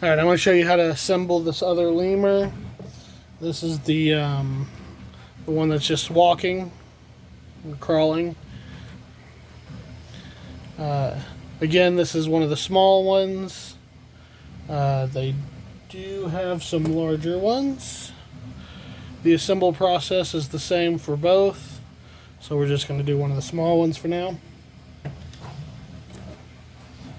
Alright, I'm going to show you how to assemble this other lemur. This is the one that's just walking and crawling. Again, this is one of the small ones. They do have some larger ones. The assemble process is the same for both, so we're just going to do one of the small ones for now.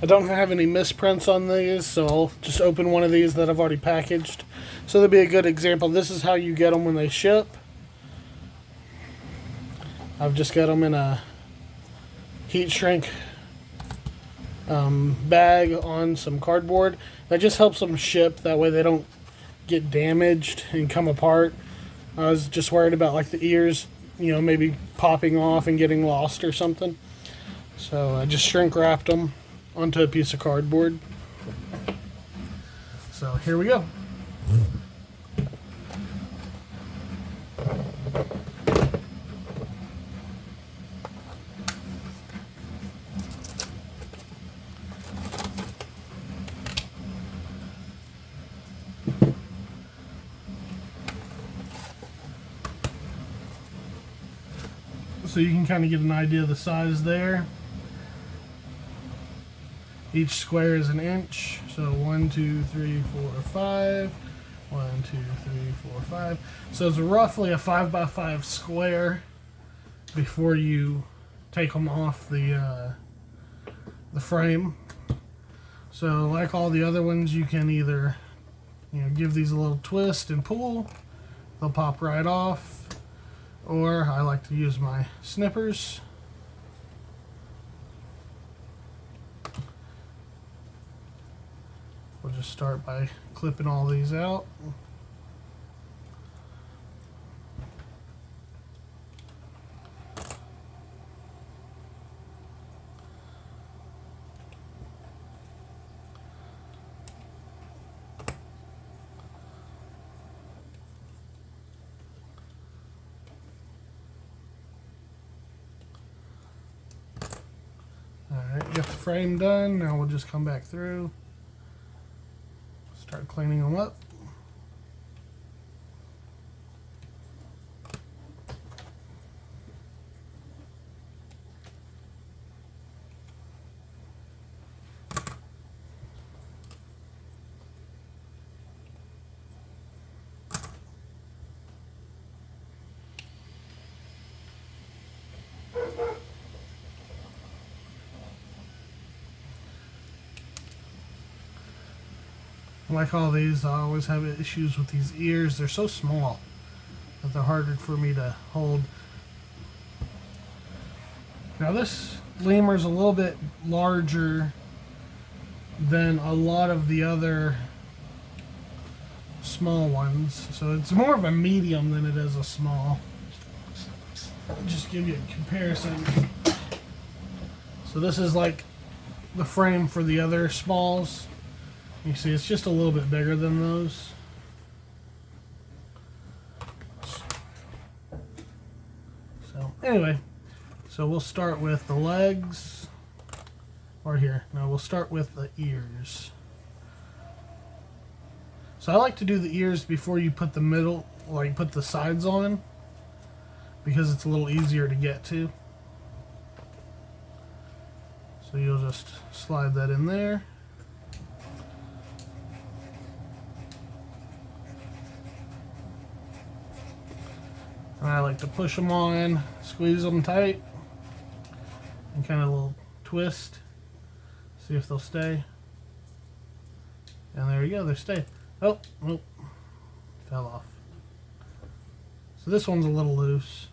I don't have any misprints on these, so I'll just open one of these that I've already packaged. So that'll be a good example. This is how you get them when they ship. I've just got them in a heat shrink bag on some cardboard. That just helps them ship. That way they don't get damaged and come apart. I was just worried about like the ears, you know, maybe popping off and getting lost or something. So I just shrink wrapped them onto a piece of cardboard. So here we go. So you can kind of get an idea of the size there. Each square is an inch. So 1, 2, 3, 4, 5. 1, 2, 3, 4, 5. So it's roughly a 5 by 5 square before you take them off the frame. So like all the other ones, you can either, you know, give these a little twist and pull. They'll pop right off. Or I like to use my snippers. We'll just start by clipping all these out. Alright, got the frame done. Now we'll just come back through. Start cleaning them up. Like all these, I always have issues with these ears. They're so small that they're harder for me to hold. Now this lemur's a little bit larger than a lot of the other small ones. So it's more of a medium than it is a small. I'll just give you a comparison. So this is like the frame for the other smalls. You see, it's just a little bit bigger than those. So anyway, so we'll start with the legs, or here, no, we'll start with the ears. So I like to do the ears before you put the middle, like put the sides on, because it's a little easier to get to. So you'll just slide that in there. And I like to push them on, squeeze them tight, and kind of a little twist. See if they'll stay. And there you go, they stay. Oh, nope, fell off. So this one's a little loose.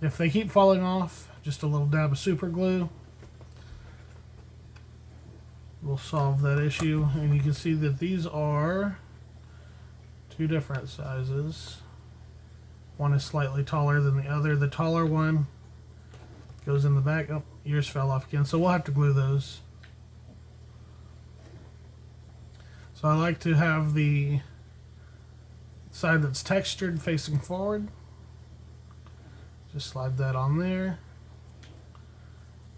If they keep falling off, just a little dab of super glue will solve that issue. And you can see that these are two different sizes. One is slightly taller than the other. The taller one goes in the back. Oh, ears fell off again, so we'll have to glue those. So I like to have the side that's textured facing forward. Just slide that on there.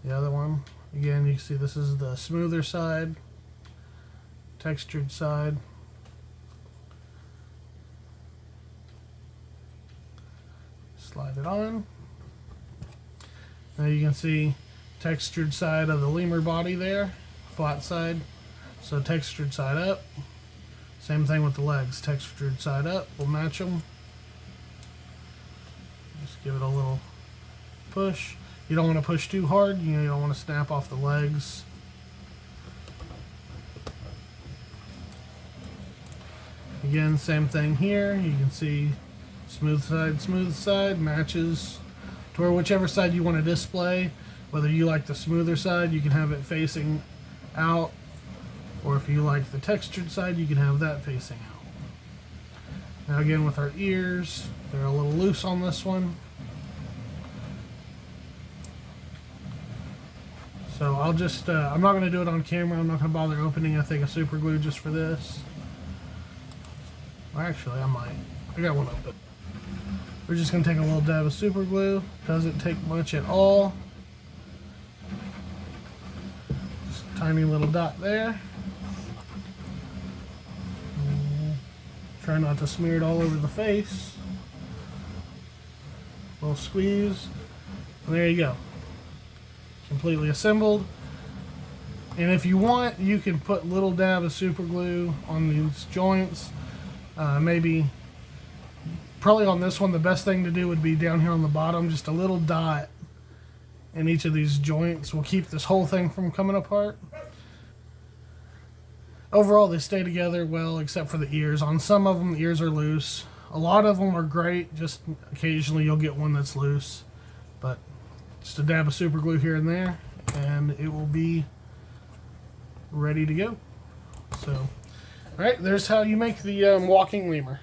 the other one. Again, you can see this is the smoother side, textured side. Slide it on. Now you can see textured side of the lemur body there, flat side. So textured side up. Same thing with the legs, textured side up. We'll match them. Just give it a little push. You don't want to push too hard. You don't want to snap off the legs. Again, same thing here. You can see smooth side, matches to where whichever side you want to display. Whether you like the smoother side, you can have it facing out, or if you like the textured side, you can have that facing out. Now again, with our ears, they're a little loose on this one. So I'll just, I'm not going to do it on camera. I'm not going to bother opening a thing of super glue just for this. Well, actually, I might. I got one open. We're just going to take a little dab of super glue. Doesn't take much at all. Just a tiny little dot there. Try not to smear it all over the face. A little squeeze. And there you go. Completely assembled. And if you want, you can put little dab of super glue on these joints. Maybe, probably on this one, the best thing to do would be down here on the bottom, just a little dot in each of these joints will keep this whole thing from coming apart. Overall, they stay together well, except for the ears. On some of them, the ears are loose. A lot of them are great, just occasionally you'll get one that's loose. But just a dab of super glue here and there, and it will be ready to go. So, alright, there's how you make the walking lemur.